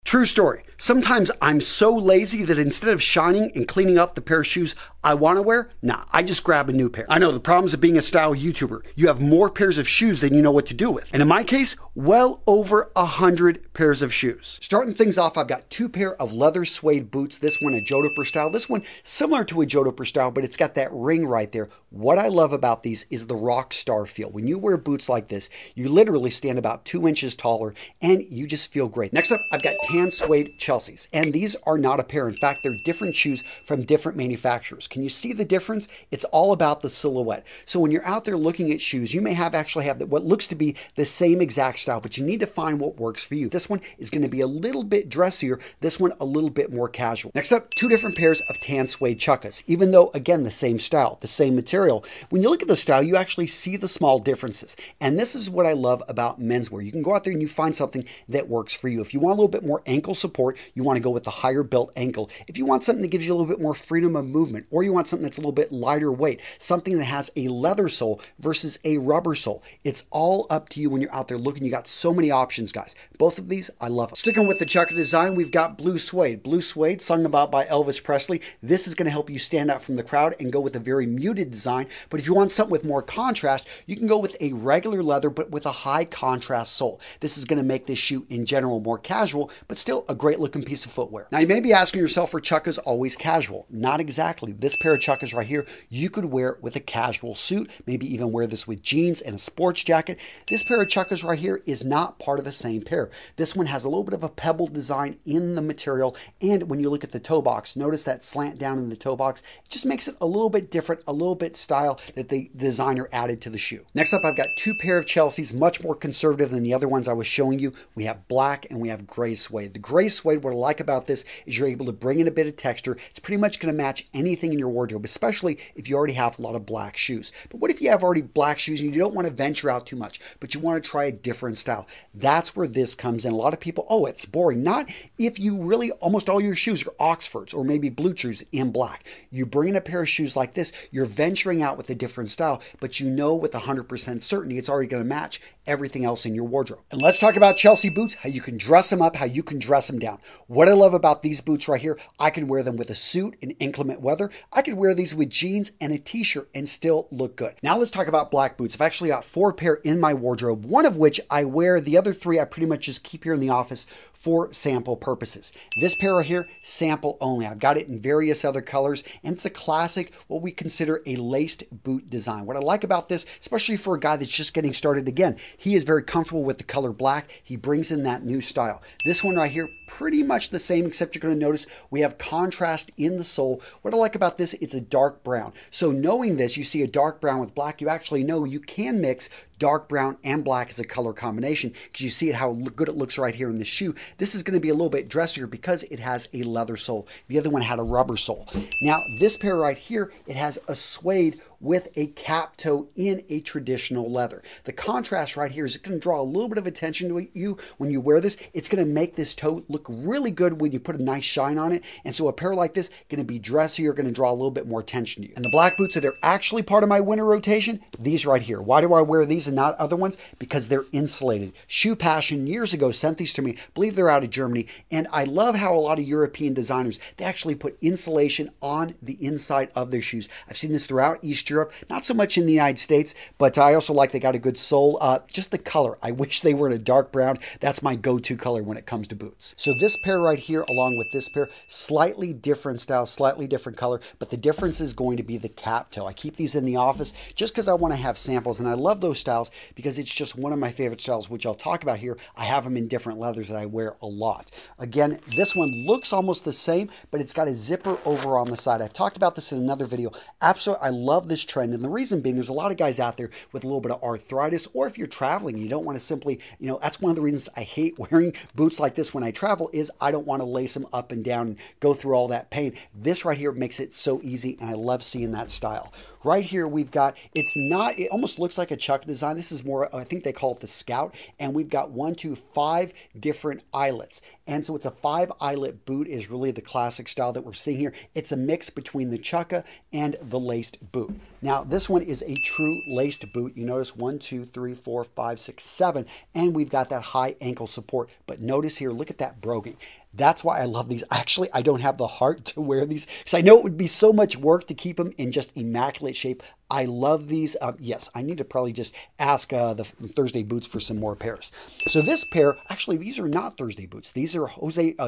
True story. Sometimes I'm so lazy that instead of shining and cleaning up the pair of shoes I want to wear, nah, I just grab a new pair. I know the problems of being a style YouTuber. You have more pairs of shoes than you know what to do with. And in my case, well over 100 pairs of shoes. Starting things off, I've got two pair of leather suede boots. This one a Jodoper style. This one similar to a Jodoper style, but it's got that ring right there. What I love about these is the rock star feel. When you wear boots like this, you literally stand about 2 inches taller and you just feel great. Next up, I've got tan suede Chelseas. And these are not a pair. In fact, they're different shoes from different manufacturers. Can you see the difference? It's all about the silhouette. So when you're out there looking at shoes, you may actually have what looks to be the same exact style, but you need to find what works for you. This one is going to be a little bit dressier. This one a little bit more casual. Next up, two different pairs of tan suede Chukkas. Even though, again, the same style, the same material, when you look at the style, you actually see the small differences. And this is what I love about menswear. You can go out there and you find something that works for you. If you want a little bit more ankle support, you want to go with the higher built ankle. If you want something that gives you a little bit more freedom of movement, or you want something that's a little bit lighter weight, something that has a leather sole versus a rubber sole, it's all up to you when you're out there looking. You got so many options, guys. Both of these, I love them. Sticking with the Chukka design, we've got blue suede. Blue suede, sung about by Elvis Presley. This is going to help you stand out from the crowd and go with a very muted design. But if you want something with more contrast, you can go with a regular leather, but with a high contrast sole. This is going to make this shoe in general more casual, but still a great looking piece of footwear. Now you may be asking yourself, are Chukkas always casual? Not exactly. This pair of Chukkas right here, you could wear with a casual suit, maybe even wear this with jeans and a sports jacket. This pair of Chukkas right here is not part of the same pair. This one has a little bit of a pebble design in the material, and when you look at the toe box, notice that slant down in the toe box. It just makes it a little bit different, a little bit style that the designer added to the shoe. Next up, I've got two pair of Chelseas, much more conservative than the other ones I was showing you. We have black and we have gray suede. The gray suede, what I like about this is you're able to bring in a bit of texture. It's pretty much going to match anything in your wardrobe, especially if you already have a lot of black shoes. But what if you have already black shoes and you don't want to venture out too much, but you want to try a different style? That's where this comes in. A lot of people, oh, it's boring. Not if you really, almost all your shoes are Oxfords or maybe Bluchers in black. You bring in a pair of shoes like this, you're venturing out with a different style, but you know with 100% certainty it's already going to match everything else in your wardrobe. And let's talk about Chelsea boots, how you can dress them up, how you can dress them down. What I love about these boots right here, I can wear them with a suit in inclement weather. I could wear these with jeans and a t-shirt and still look good. Now let's talk about black boots. I've actually got 4 pair in my wardrobe, one of which I wear. The other 3 I pretty much just keep here in the office for sample purposes. This pair right here, sample only. I've got it in various other colors, and it's a classic, what we consider a laced boot design. What I like about this, especially for a guy that's just getting started, again, he is very comfortable with the color black. He brings in that new style. This one right here, pretty much the same, except you're going to notice we have contrast in the sole. What I like about this, it's a dark brown. So knowing this, you see a dark brown with black, you actually know you can mix dark brown and black as a color combination, because you see how good it looks right here in the shoe. This is going to be a little bit dressier because it has a leather sole. The other one had a rubber sole. Now this pair right here, it has a suede with a cap toe in a traditional leather. The contrast right here is going to draw a little bit of attention to you when you wear this. It's going to make this toe look really good when you put a nice shine on it. And so a pair like this going to be dressier, going to draw a little bit more attention to you. And the black boots that are actually part of my winter rotation, these right here. Why do I wear these and not other ones? Because they're insulated. Shoe Passion years ago sent these to me. I believe they're out of Germany. And I love how a lot of European designers, they actually put insulation on the inside of their shoes. I've seen this throughout East Europe, not so much in the United States, but I also like they got a good sole. Just the color, I wish they were in a dark brown. That's my go-to color when it comes to boots. So this pair right here, along with this pair, slightly different style, slightly different color, but the difference is going to be the cap toe. I keep these in the office just because I want to have samples, and I love those styles because it's just one of my favorite styles, which I'll talk about here. I have them in different leathers that I wear a lot. Again, this one looks almost the same, but it's got a zipper over on the side. I've talked about this in another video. Absolutely, I love this trend, and the reason being, there's a lot of guys out there with a little bit of arthritis, or if you're traveling, you don't want to simply, that's one of the reasons I hate wearing boots like this when I travel, is I don't want to lace them up and down and go through all that pain. This right here makes it so easy, and I love seeing that style. Right here, we've got, it almost looks like a Chuck design. This is more, I think they call it the Scout. And we've got 5 different eyelets. And so it's a 5 eyelet boot is really the classic style that we're seeing here. It's a mix between the Chukka and the laced boot. Now, this one is a true laced boot. You notice 1, 2, 3, 4, 5, 6, 7, and we've got that high ankle support. But notice here, look at that broguing. That's why I love these. Actually, I don't have the heart to wear these because I know it would be so much work to keep them in just immaculate shape. I love these. Yes, I need to probably just ask the Thursday boots for some more pairs. So this pair, actually, these are not Thursday boots. These are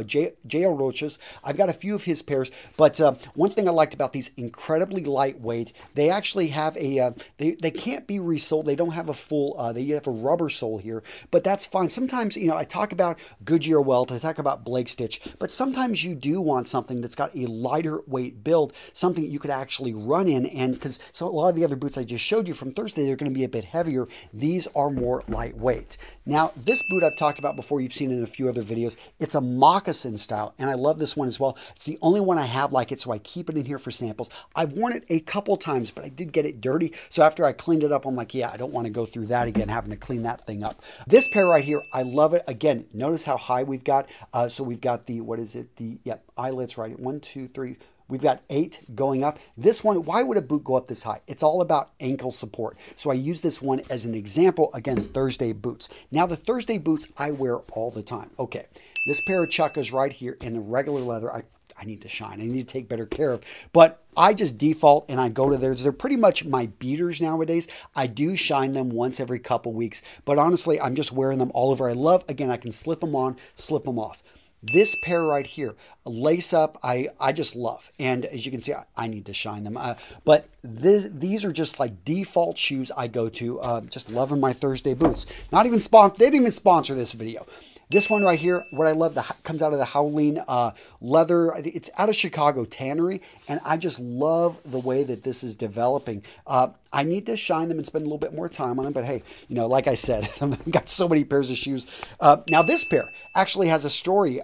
J.L. Rocha's. I've got a few of his pairs, but one thing I liked about these, incredibly lightweight. They actually have a, they can't be resoled. They don't have a full, they have a rubber sole here, but that's fine. Sometimes, you know, I talk about Goodyear Welt, I talk about Blake Stitch, but sometimes you do want something that's got a lighter weight build, something that you could actually run in, and because a lot of the other boots I just showed you from Thursday, they're going to be a bit heavier. These are more lightweight. Now, this boot I've talked about before. You've seen it in a few other videos. It's a Moccasin Style, and I love this one as well. It's the only one I have like it, so I keep it in here for samples. I've worn it a couple times, but I did get it dirty. So after I cleaned it up, I'm like, yeah, I don't want to go through that again, having to clean that thing up. This pair right here, I love it. Again, notice how high we've got. So we've got the, what is it? The, eyelets right at 1, 2, 3. We've got 8 going up. This one, why would a boot go up this high? It's all about ankle support. So I use this one as an example. Again, Thursday boots. Now the Thursday boots I wear all the time. Okay, this pair of Chukkas right here in the regular leather, I need to shine. I need to take better care of. But I just default and I go to theirs. They're pretty much my beaters nowadays. I do shine them once every couple weeks. But honestly, I'm just wearing them all over. I love, again, I can slip them on, slip them off. This pair right here, lace up, I just love. And as you can see, I need to shine them. But these are just like default shoes I go to. Just loving my Thursday boots. Not even they didn't even sponsor this video. This one right here, what I love, comes out of the Howling leather. It's out of Chicago Tannery, and I just love the way that this is developing. I need to shine them and spend a little bit more time on them, but hey, you know, like I said, I've got so many pairs of shoes. Now this pair actually has a story.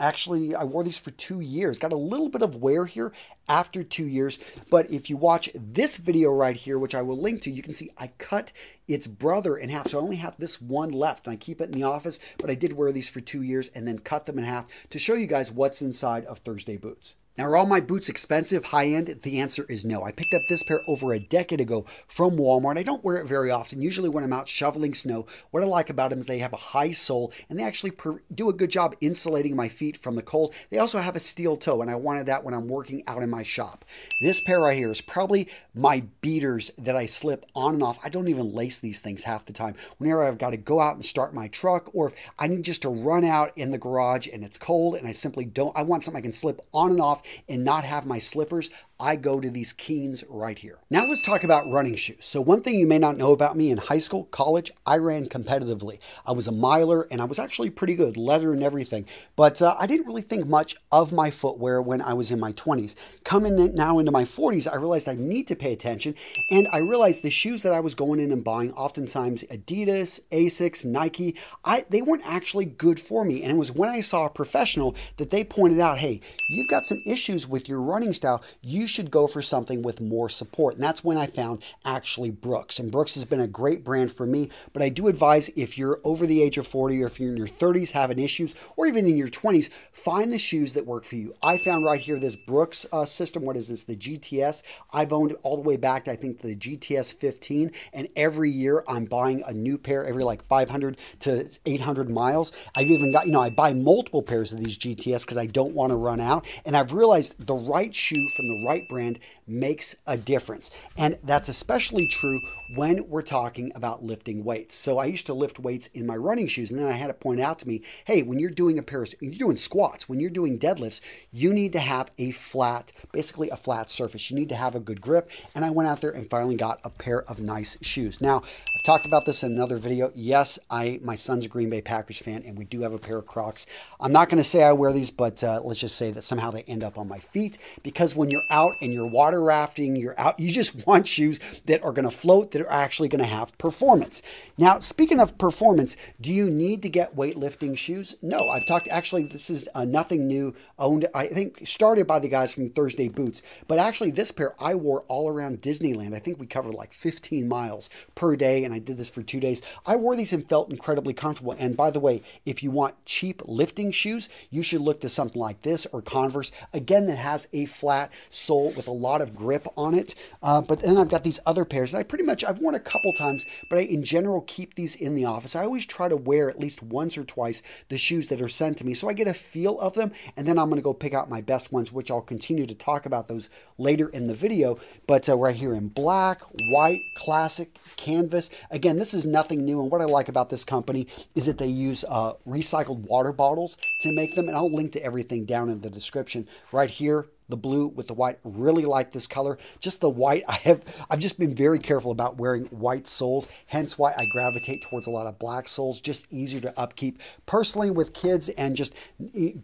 Actually, I wore these for 2 years. Got a little bit of wear here after 2 years. But if you watch this video right here, which I will link to, you can see I cut its brother in half. So I only have this one left. And I keep it in the office. But I did wear these for 2 years and then cut them in half to show you guys what's inside of Thursday boots. Now, are all my boots expensive, high-end? The answer is no. I picked up this pair over a decade ago from Walmart. I don't wear it very often, usually when I'm out shoveling snow. What I like about them is they have a high sole, and they actually do a good job insulating my feet from the cold. They also have a steel toe, and I wanted that when I'm working out in my shop. This pair right here is probably my beaters that I slip on and off. I don't even lace these things half the time. Whenever I've got to go out and start my truck, or if I need just to run out in the garage and it's cold and I simply don't, I want something I can slip on and off and not have my slippers, I go to these Keens right here. Now let's talk about running shoes. So one thing you may not know about me, in high school, college, I ran competitively. I was a miler and I was actually pretty good, leather and everything. But I didn't really think much of my footwear when I was in my 20s. Coming now into my 40s, I realized I need to pay attention. And I realized the shoes that I was going in and buying, oftentimes Adidas, Asics, Nike, they weren't actually good for me. And it was when I saw a professional that they pointed out, hey, you've got some issues with your running style. You should go for something with more support. And that's when I found actually Brooks. And Brooks has been a great brand for me, but I do advise if you're over the age of 40 or if you're in your 30s having issues, or even in your 20s, find the shoes that work for you. I found right here this Brooks system. What is this? The GTS. I've owned it all the way back to, I think, the GTS 15. And every year I'm buying a new pair every like 500 to 800 miles. I've even got, I buy multiple pairs of these GTS because I don't want to run out. And I've realized the right shoe from the right brand makes a difference. And that's especially true when we're talking about lifting weights. So I used to lift weights in my running shoes, and then I had it point out to me, hey, when you're doing you're doing squats, when you're doing deadlifts, you need to have a flat, basically a flat surface. You need to have a good grip. And I went out there and finally got a pair of nice shoes. Now, I've talked about this in another video. Yes, my son's a Green Bay Packers fan, and we do have a pair of Crocs. I'm not going to say I wear these, but let's just say that somehow they end up on my feet, because when you're out out and you're water rafting, you're out, you just want shoes that are going to float, that are actually going to have performance. Now, speaking of performance, do you need to get weightlifting shoes? No, I've talked, actually, this is nothing new, owned, I think, started by the guys from Thursday Boots, but actually this pair I wore all around Disneyland. I think we covered like 15 miles per day, and I did this for 2 days. I wore these and felt incredibly comfortable. And by the way, if you want cheap lifting shoes, you should look to something like this or Converse, again, that has a flat sole with a lot of grip on it. But then I've got these other pairs that I've worn a couple times, but I in general keep these in the office. I always try to wear at least once or twice the shoes that are sent to me so I get a feel of them, and then I'm going to go pick out my best ones, which I'll continue to talk about those later in the video. But right here in black, white, classic, canvas. Again, this is nothing new, and what I like about this company is that they use recycled water bottles to make them, and I'll link to everything down in the description. Right here, the blue with the white, really like this color. Just the white, I've just been very careful about wearing white soles, hence why I gravitate towards a lot of black soles, just easier to upkeep. Personally, with kids and just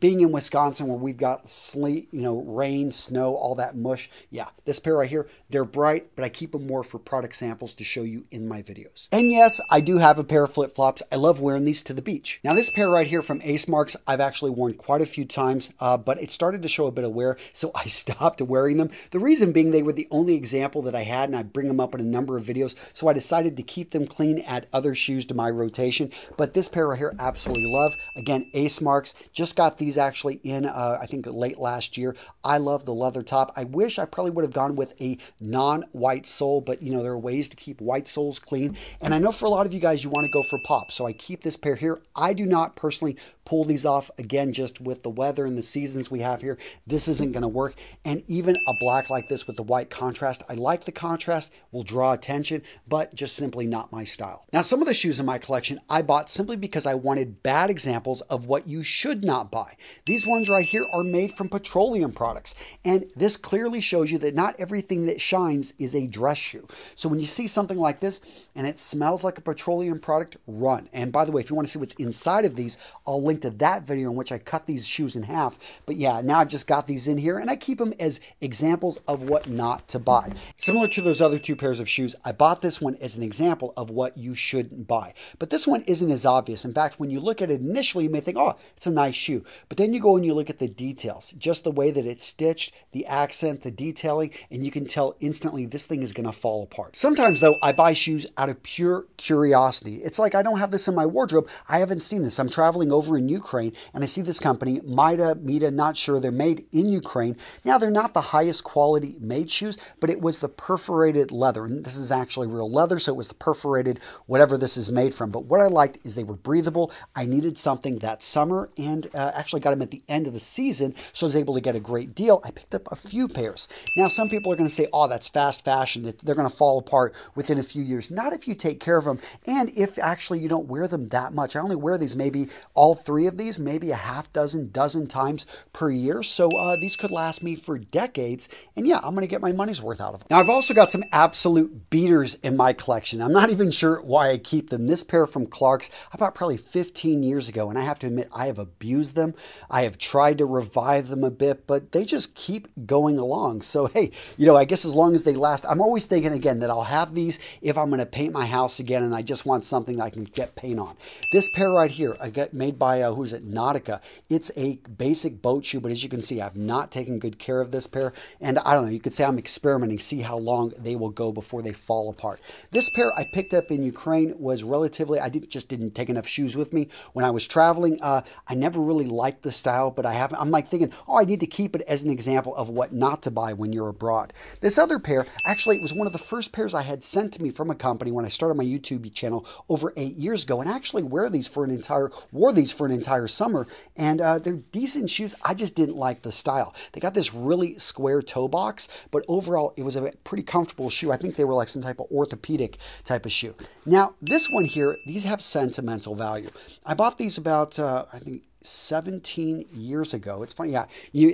being in Wisconsin where we've got sleet, rain, snow, all that mush. Yeah, this pair right here, they're bright, but I keep them more for product samples to show you in my videos. And yes, I do have a pair of flip-flops. I love wearing these to the beach. Now this pair right here from Ace Marks, I've actually worn quite a few times, but it started to show a bit of wear, so I stopped wearing them. The reason being they were the only example that I had, and I bring them up in a number of videos, so I decided to keep them clean, add other shoes to my rotation. But this pair right here, absolutely love. Again, Ace Marks, just got these actually in, I think late last year. I love the leather top. I wish I probably would have gone with a non-white sole, but there are ways to keep white soles clean. And I know for a lot of you guys, you want to go for pop, so I keep this pair here. I do not personally pull these off, again, just with the weather and the seasons we have here. This isn't going to work. And even a black like this with the white contrast, I like the contrast, will draw attention, but just simply not my style. Now, some of the shoes in my collection I bought simply because I wanted bad examples of what you should not buy. These ones right here are made from petroleum products, and this clearly shows you that not everything that shines is a dress shoe. So when you see something like this and it smells like a petroleum product, run. And by the way, if you want to see what's inside of these, I'll link to that video in which I cut these shoes in half. But yeah, now I've just got these in here, and I keep them as examples of what not to buy. Similar to those other two pairs of shoes, I bought this one as an example of what you shouldn't buy. But this one isn't as obvious. In fact, when you look at it initially, you may think, oh, it's a nice shoe. But then you go and you look at the details, just the way that it's stitched, the accent, the detailing, and you can tell instantly this thing is going to fall apart. Sometimes, though, I buy shoes out of pure curiosity. It's like I don't have this in my wardrobe. I haven't seen this. I'm traveling over in Ukraine, and I see this company, Mida, not sure. They're made in Ukraine. Now, they're not the highest quality made shoes, but it was the perforated leather. And this is actually real leather, so it was the perforated, whatever this is made from. But what I liked is they were breathable. I needed something that summer, and actually got them at the end of the season, so I was able to get a great deal. I picked up a few pairs. Now, some people are going to say, oh, that's fast fashion, that they're going to fall apart within a few years. Not if you take care of them, and if actually you don't wear them that much. I only wear these, maybe all three of these, maybe a half dozen times per year. So these could last me for decades. And yeah, I'm going to get my money's worth out of them. Now, I've also got some absolute beaters in my collection. I'm not even sure why I keep them. This pair from Clarks, I bought probably 15 years ago. And I have to admit, I have abused them. I have tried to revive them a bit, but they just keep going along. So, hey, I guess as long as they last, I'm always thinking again that I'll have these if I'm going to paint my house again, and I just want something I can get paint on. This pair right here, I got made by, who's it, Nautica. It's a basic boat shoe, but as you can see, I've not taken good care of this pair. And I don't know, you could say I'm experimenting, see how long they will go before they fall apart. This pair I picked up in Ukraine was relatively, just didn't take enough shoes with me when I was traveling. I never really liked the style, but I'm like thinking, oh, I need to keep it as an example of what not to buy when you're abroad. This other pair, actually, it was one of the first pairs I had sent to me from a company when I started my YouTube channel over 8 years ago, and I actually wore these for an entire summer, and they're decent shoes. I just didn't like the style. They got this really square toe box, but overall, it was a pretty comfortable shoe. I think they were like some type of orthopedic type of shoe. Now, this one here, these have sentimental value. I bought these about, I think, 17 years ago. It's funny, yeah.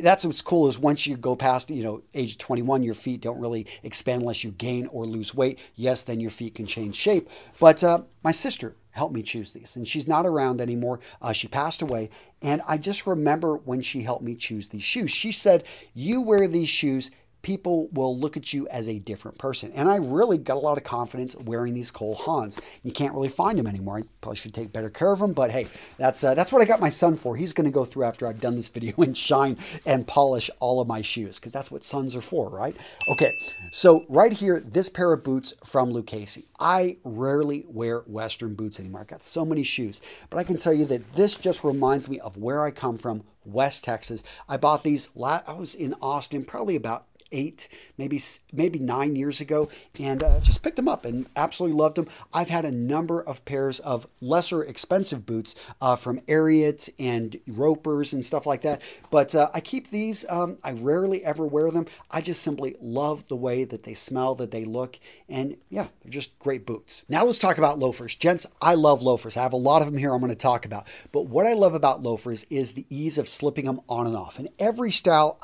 That's what's cool is once you go past, age 21, your feet don't really expand unless you gain or lose weight. Yes, then your feet can change shape. But my sister helped me choose these, and she's not around anymore. She passed away, and I just remember when she helped me choose these shoes. She said, "You wear these shoes people will look at you as a different person. And I really got a lot of confidence wearing these Cole Haans. You can't really find them anymore. I probably should take better care of them, but hey, that's what I got my son for. He's going to go through after I've done this video and shine and polish all of my shoes, because that's what sons are for, right? Okay, so right here, this pair of boots from Moccasin. I rarely wear Western boots anymore. I've got so many shoes, but I can tell you that this just reminds me of where I come from, West Texas. I bought these, I was in Austin probably about 8, maybe 9 years ago, and just picked them up and absolutely loved them. I've had a number of pairs of lesser expensive boots from Ariat and Ropers and stuff like that, but I keep these. I rarely ever wear them. I just simply love the way that they smell, that they look, and yeah, they're just great boots. Now let's talk about loafers. Gents, I love loafers. I have a lot of them here I'm going to talk about, but what I love about loafers is the ease of slipping them on and off. And every style,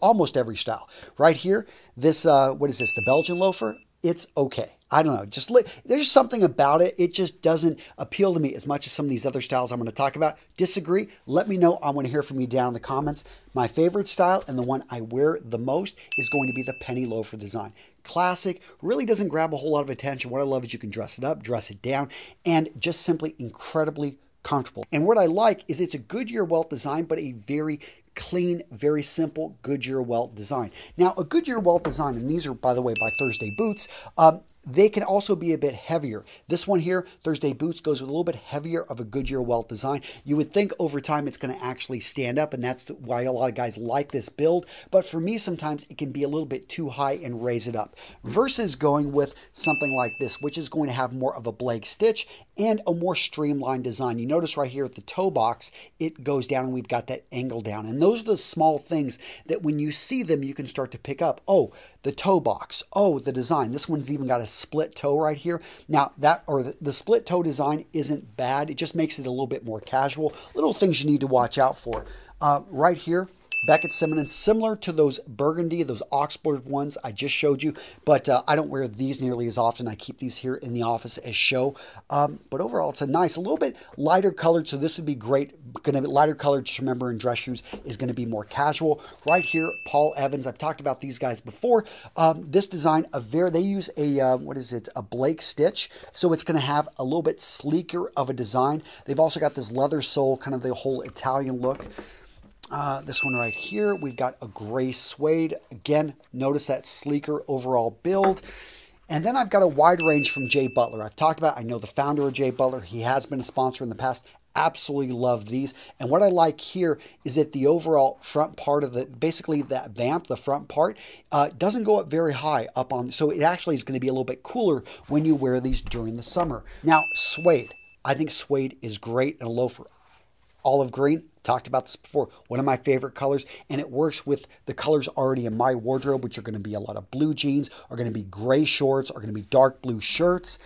almost every style. Right here, this, what is this, the Belgian Loafer? It's okay. I don't know, there's something about it. It just doesn't appeal to me as much as some of these other styles I'm going to talk about. Disagree? Let me know. I want to hear from you down in the comments. My favorite style, and the one I wear the most, is going to be the penny loafer design. Classic, really doesn't grab a whole lot of attention. What I love is you can dress it up, dress it down, and just simply incredibly comfortable. And what I like is it's a Goodyear welt design, but a very clean, very simple Goodyear welt design. Now, a Goodyear welt design, and these are, by the way, by Thursday Boots, they can also be a bit heavier. This one here, Thursday Boots, goes with a little bit heavier of a Goodyear welt design. You would think over time it's going to actually stand up, and that's why a lot of guys like this build. But for me, sometimes it can be a little bit too high and raise it up, versus going with something like this, which is going to have more of a Blake stitch and a more streamlined design. You notice right here at the toe box, it goes down and we've got that angle down. And those are the small things that when you see them, you can start to pick up. Oh, the toe box. Oh, the design. This one's even got a split toe right here. Now the split toe design isn't bad. It just makes it a little bit more casual. Little things you need to watch out for. Right here, Beckett Cinnamon, similar to those burgundy, those Oxford ones I just showed you, but I don't wear these nearly as often. I keep these here in the office as show. But overall, it's a little bit lighter colored, so this would be great. Going to be lighter colored, just remember, in dress shoes is going to be more casual. Right here, Paul Evans. I've talked about these guys before. This design, they use a Blake stitch, so it's going to have a little bit sleeker of a design. They've also got this leather sole, kind of the whole Italian look. This one right here, we've got a gray suede. Again, notice that sleeker overall build. And then I've got a wide range from Jay Butler. I've talked about, I know the founder of Jay Butler. He has been a sponsor in the past. Absolutely love these. And what I like here is that the overall front part of basically that vamp, the front part, doesn't go up very high up on, so it actually is going to be a little bit cooler when you wear these during the summer. Now, suede. I think suede is great in a loafer. Olive green, talked about this before, one of my favorite colors, and it works with the colors already in my wardrobe, which are going to be a lot of blue jeans, are going to be gray shorts, are going to be dark blue shirts.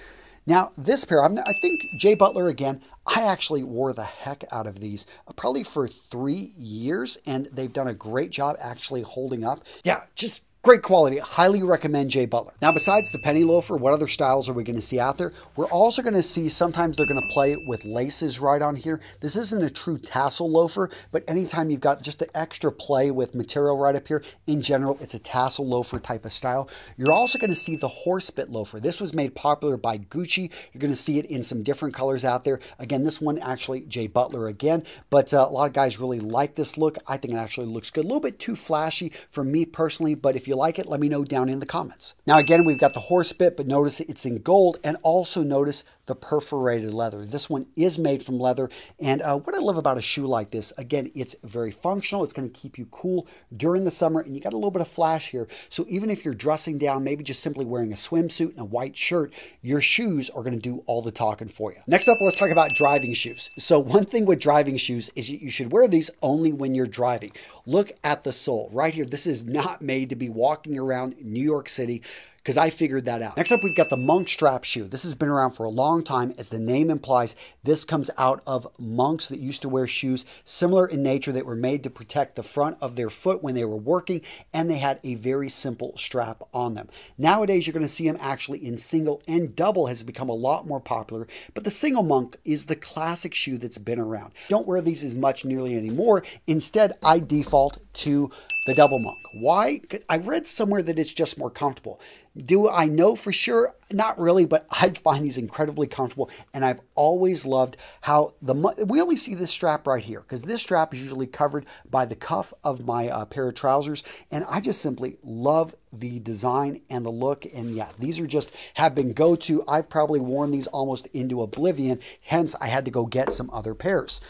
Now, this pair, I think Jay Butler, again, I actually wore the heck out of these probably for 3 years, and they've done a great job actually holding up. Yeah, just great quality. Highly recommend Jay Butler. Now, besides the penny loafer, what other styles are we going to see out there? We're also going to see, sometimes they're going to play with laces right on here. This isn't a true tassel loafer, but anytime you've got just the extra play with material right up here, in general, it's a tassel loafer type of style. You're also going to see the horse bit loafer. This was made popular by Gucci. You're going to see it in some different colors out there. Again, this one actually Jay Butler again, but a lot of guys really like this look. I think it actually looks good. A little bit too flashy for me personally, but if you like it, let me know down in the comments. Now again, we've got the horse bit, but notice it's in gold, and also notice the perforated leather. This one is made from leather, and what I love about a shoe like this, again, it's very functional. It's going to keep you cool during the summer, and you got a little bit of flash here. So even if you're dressing down, maybe just simply wearing a swimsuit and a white shirt, your shoes are going to do all the talking for you. Next up, let's talk about driving shoes. So one thing with driving shoes is you should wear these only when you're driving. Look at the sole right here. This is not made to be walking around New York City, because I figured that out. Next up, we've got the monk strap shoe. This has been around for a long time. As the name implies, this comes out of monks that used to wear shoes similar in nature that were made to protect the front of their foot when they were working, and they had a very simple strap on them. Nowadays, you're going to see them actually in single, and double has become a lot more popular, but the single monk is the classic shoe that's been around. Don't wear these as much nearly anymore. Instead, I default to the double monk. Why? 'Cause I read somewhere that it's just more comfortable. Do I know for sure? Not really, but I find these incredibly comfortable, and I've always loved how we only see this strap right here, because this strap is usually covered by the cuff of my pair of trousers, and I just simply love the design and the look. And yeah, these are just have been go-to. I've probably worn these almost into oblivion, hence I had to go get some other pairs.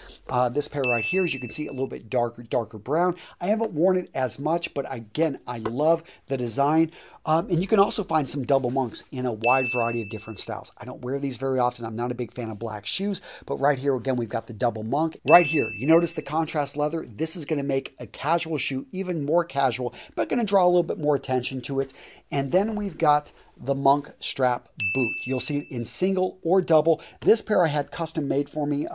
This pair right here, as you can see, a little bit darker brown. I haven't worn it as much, but again, I love the design. And you can also find some double monks in a wide variety of different styles. I don't wear these very often. I'm not a big fan of black shoes, but right here, again, we've got the double monk. Right here, you notice the contrast leather. This is going to make a casual shoe even more casual, but going to draw a little bit more attention to it. And then we've got the monk strap boot. You'll see it in single or double. This pair I had custom made for me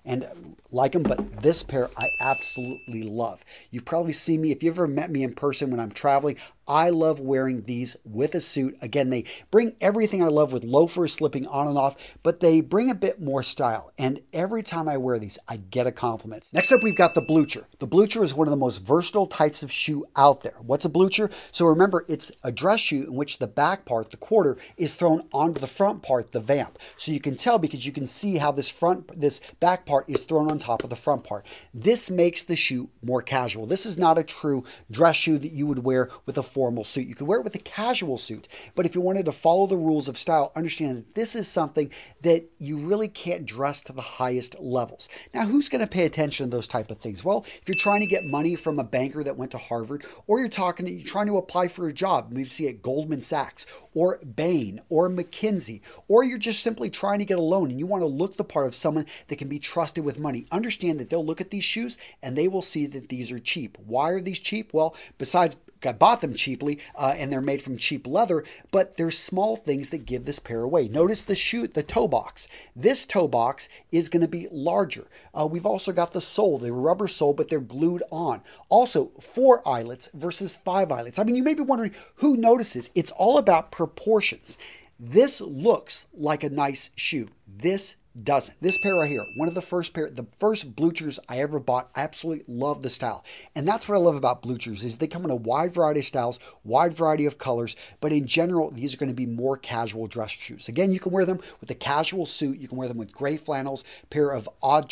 and like them, but this pair I absolutely love. You've probably seen me, if you've ever met me in person when I'm traveling, I love wearing these with a suit. Again, they bring everything I love with loafers slipping on and off, but they bring a bit more style. And every time I wear these, I get a compliment. Next up, we've got the blucher. The blucher is one of the most versatile types of shoe out there. What's a blucher? So remember, it's a dress shoe in which the back part, the quarter, is thrown onto the front part, the vamp. So you can tell because you can see how this back part is thrown on top of the front part. This makes the shoe more casual. This is not a true dress shoe that you would wear with a formal suit. You could wear it with a casual suit, but if you wanted to follow the rules of style, understand that this is something that you really can't dress to the highest levels. Now, who's going to pay attention to those type of things? Well, if you're trying to get money from a banker that went to Harvard, or you're trying to apply for a job, maybe see at Goldman Sachs or Bain or McKinsey, or you're just simply trying to get a loan and you want to look the part of someone that can be trusted with money, understand that they'll look at these shoes and they will see that these are cheap. Why are these cheap? Well, besides I bought them cheaply and they're made from cheap leather, but there's small things that give this pair away. Notice the toe box. This toe box is going to be larger. We've also got the sole. They're rubber sole, but they're glued on. Also, 4 eyelets versus 5 eyelets. I mean, you may be wondering who notices. It's all about proportions. This looks like a nice shoe. This doesn't. This pair right here, one of the first bluchers I ever bought. I absolutely love the style. And that's what I love about bluchers is they come in a wide variety of styles, wide variety of colors, but in general, these are going to be more casual dress shoes. Again, you can wear them with a casual suit. You can wear them with gray flannels, pair of odd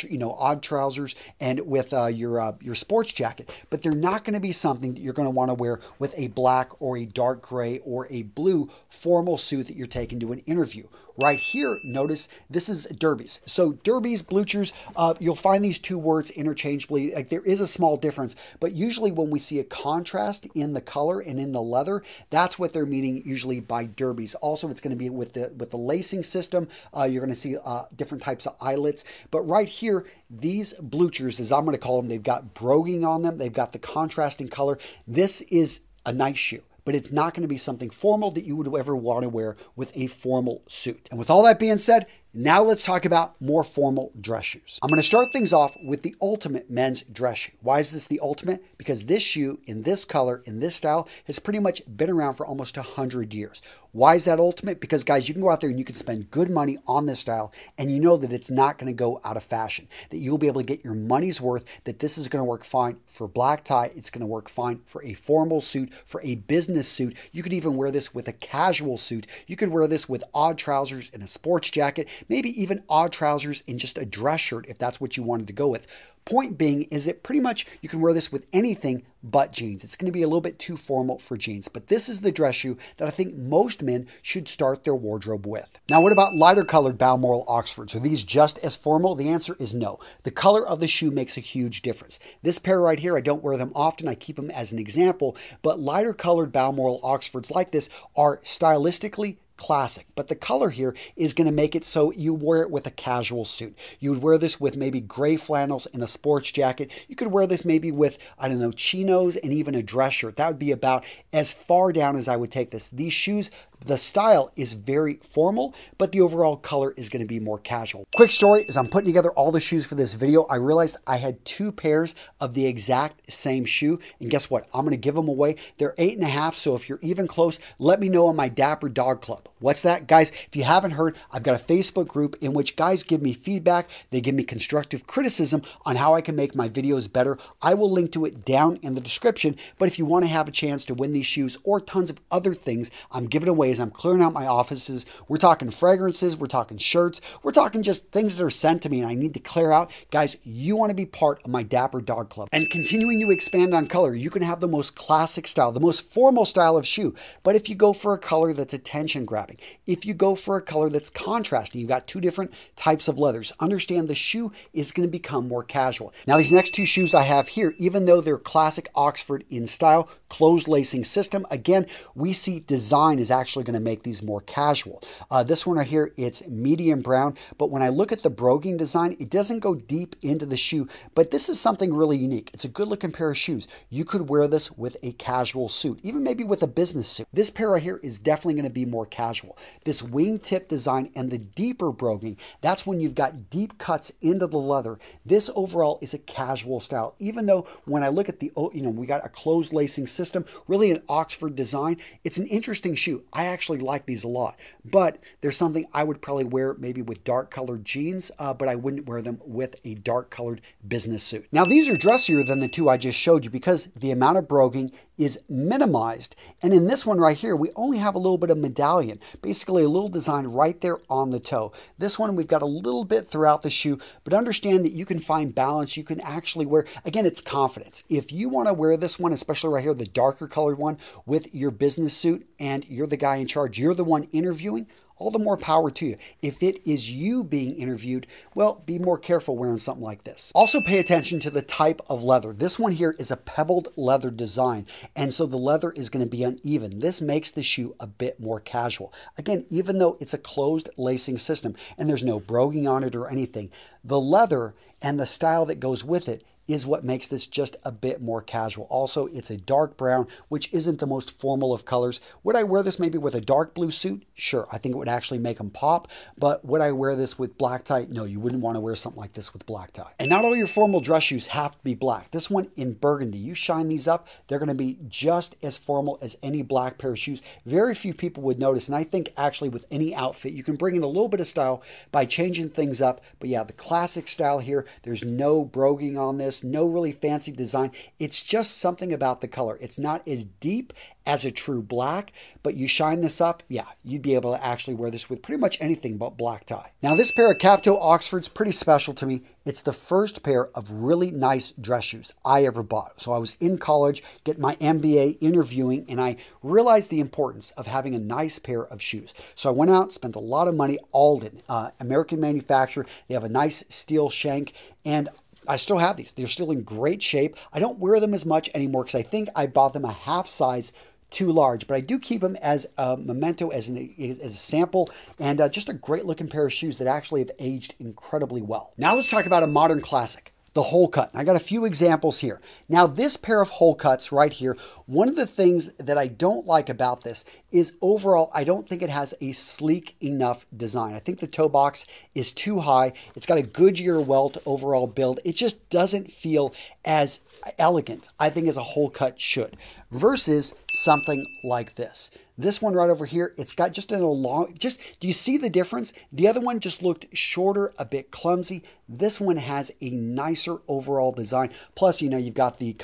trousers, and with your sports jacket. But they're not going to be something that you're going to want to wear with a black or a dark gray or a blue formal suit that you're taking to an interview. Right here, notice this is derbies. So derbies, bluchers, you'll find these two words interchangeably. Like there is a small difference, but usually when we see a contrast in the color and in the leather, that's what they're meaning usually by derbies. Also, it's going to be with the lacing system. You're going to see different types of eyelets. But right here, these bluchers, as I'm going to call them, they've got broguing on them. They've got the contrasting color. This is a nice shoe, but it's not going to be something formal that you would ever want to wear with a formal suit. And with all that being said, now let's talk about more formal dress shoes. I'm going to start things off with the ultimate men's dress shoe. Why is this the ultimate? Because this shoe in this color, in this style, has pretty much been around for almost 100 years. Why is that ultimate? Because guys, you can go out there and you can spend good money on this style and you know that it's not going to go out of fashion, that you'll be able to get your money's worth, that this is going to work fine for black tie. It's going to work fine for a formal suit, for a business suit. You could even wear this with a casual suit. You could wear this with odd trousers and a sports jacket, maybe even odd trousers and just a dress shirt if that's what you wanted to go with. Point being is that pretty much you can wear this with anything but jeans. It's going to be a little bit too formal for jeans, but this is the dress shoe that I think most men should start their wardrobe with. Now, what about lighter colored Balmoral Oxfords? Are these just as formal? The answer is no. The color of the shoe makes a huge difference. This pair right here, I don't wear them often. I keep them as an example, but lighter colored Balmoral Oxfords like this are stylistically classic, but the color here is going to make it so you wear it with a casual suit. You would wear this with maybe gray flannels and a sports jacket. You could wear this maybe with, I don't know, chinos and even a dress shirt. That would be about as far down as I would take this. These shoes The style is very formal, but the overall color is going to be more casual. Quick story, as I'm putting together all the shoes for this video, I realized I had 2 pairs of the exact same shoe. And guess what? I'm going to give them away. They're 8.5, so if you're even close, let me know on my Dapper Dog Club. What's that? Guys, if you haven't heard, I've got a Facebook group in which guys give me feedback. They give me constructive criticism on how I can make my videos better. I will link to it down in the description, but if you want to have a chance to win these shoes or tons of other things I'm giving away as I'm clearing out my offices, we're talking fragrances, we're talking shirts, we're talking just things that are sent to me and I need to clear out. Guys, you want to be part of my Dapper Dog Club. And continuing to expand on color, you can have the most classic style, the most formal style of shoe, but if you go for a color that's attention grabbing, if you go for a color that's contrasting, you've got 2 different types of leathers, understand the shoe is going to become more casual. Now these next 2 shoes I have here, even though they're classic Oxford in style, closed lacing system, again, we see design is actually going to make these more casual. This one right here, it's medium brown, but when I look at the broguing design, it doesn't go deep into the shoe, but this is something really unique. It's a good looking pair of shoes. You could wear this with a casual suit, even maybe with a business suit. This pair right here is definitely going to be more casual. This wingtip design and the deeper broguing, that's when you've got deep cuts into the leather. This overall is a casual style, even though when I look at the, we got a closed lacing system, really an Oxford design. It's an interesting shoe. I actually like these a lot, but there's something I would probably wear maybe with dark colored jeans, but I wouldn't wear them with a dark colored business suit. Now these are dressier than the 2 I just showed you because the amount of broguing is minimized. And in this one right here, we only have a little bit of medallion, basically a little design right there on the toe. This one, we've got a little bit throughout the shoe, but understand that you can find balance. You can actually wear, again, it's confidence. If you want to wear this one, especially right here, the darker colored one with your business suit and you're the guy in charge, you're the one interviewing, all the more power to you. If it is you being interviewed, well, be more careful wearing something like this. Also pay attention to the type of leather. This one here is a pebbled leather design, and so the leather is going to be uneven. This makes the shoe a bit more casual. Again, even though it's a closed lacing system and there's no broguing on it or anything, the leather and the style that goes with it is what makes this just a bit more casual. Also, it's a dark brown, which isn't the most formal of colors. Would I wear this maybe with a dark blue suit? Sure, I think it would actually make them pop, but would I wear this with black tie? No, you wouldn't want to wear something like this with black tie. And not all your formal dress shoes have to be black. This one in burgundy, you shine these up, they're going to be just as formal as any black pair of shoes. Very few people would notice, and I think actually with any outfit, you can bring in a little bit of style by changing things up. But yeah, the classic style here, there's no broguing on this, no really fancy design. It's just something about the color. It's not as deep as a true black, but you shine this up, yeah, you'd be able to actually wear this with pretty much anything but black tie. Now this pair of cap-toe Oxfords, pretty special to me. It's the first pair of really nice dress shoes I ever bought. So I was in college, getting my MBA, interviewing, and I realized the importance of having a nice pair of shoes. So I went out, spent a lot of money, Alden, American manufacturer. They have a nice steel shank, and I still have these. They're still in great shape. I don't wear them as much anymore because I think I bought them a half size too large, but I do keep them as a memento, as a sample, and just a great looking pair of shoes that actually have aged incredibly well. Now let's talk about a modern classic, the hole cut. I got a few examples here. Now this pair of hole cuts right here, one of the things that I don't like about this is overall, I don't think it has a sleek enough design. I think the toe box is too high. It's got a Goodyear welt overall build. It just doesn't feel as elegant, I think, as a hole cut should, versus something like this. This one right over here, it's got just a long, do you see the difference? The other one just looked shorter, a bit clumsy. This one has a nicer overall design. Plus, you've got the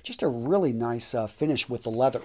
just a really nice finish with the leather.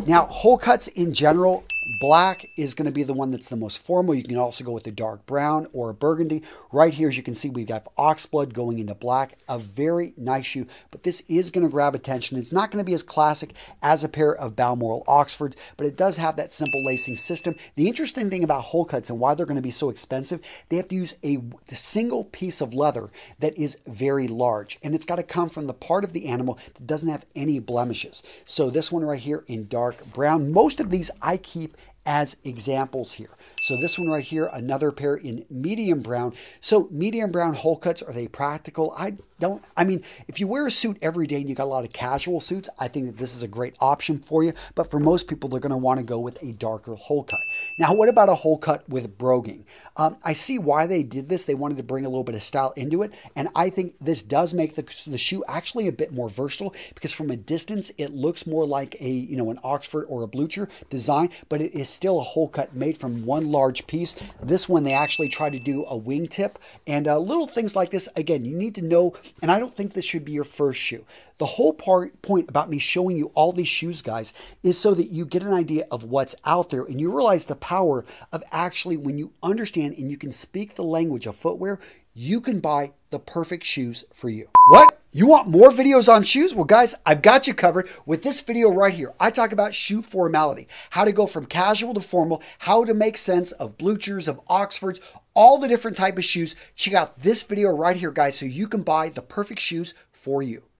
Now, hole cuts in general, black is going to be the one that's the most formal. You can also go with a dark brown or a burgundy. Right here, as you can see, we've got oxblood going into black. A very nice shoe, but this is going to grab attention. It's not going to be as classic as a pair of Balmoral Oxfords, but it does have that simple lacing system. The interesting thing about hole cuts and why they're going to be so expensive, they have to use a single piece of leather that is very large, and it's got to come from the part of the animal that doesn't have any blemishes. So this one right here in dark brown, most of these I keep as examples here. So this one right here, another pair in medium brown. So medium brown hole cuts, are they practical? I mean, if you wear a suit every day and you got a lot of casual suits, I think that this is a great option for you. But for most people, they're going to want to go with a darker hole cut. Now, what about a hole cut with broguing? I see why they did this. They wanted to bring a little bit of style into it. And I think this does make the shoe actually a bit more versatile, because from a distance, it looks more like a, an Oxford or a Blucher design, but it is still a hole cut made from one large piece. This one, they actually try to do a wingtip and little things like this. Again, you need to know, and I don't think this should be your first shoe. The whole point about me showing you all these shoes, guys, is so that you get an idea of what's out there and you realize the power of actually, when you understand and you can speak the language of footwear, you can buy the perfect shoes for you. What? You want more videos on shoes? Well, guys, I've got you covered with this video right here. I talk about shoe formality, how to go from casual to formal, how to make sense of Bluchers, of Oxfords, all the different type of shoes. Check out this video right here, guys, so you can buy the perfect shoes for you.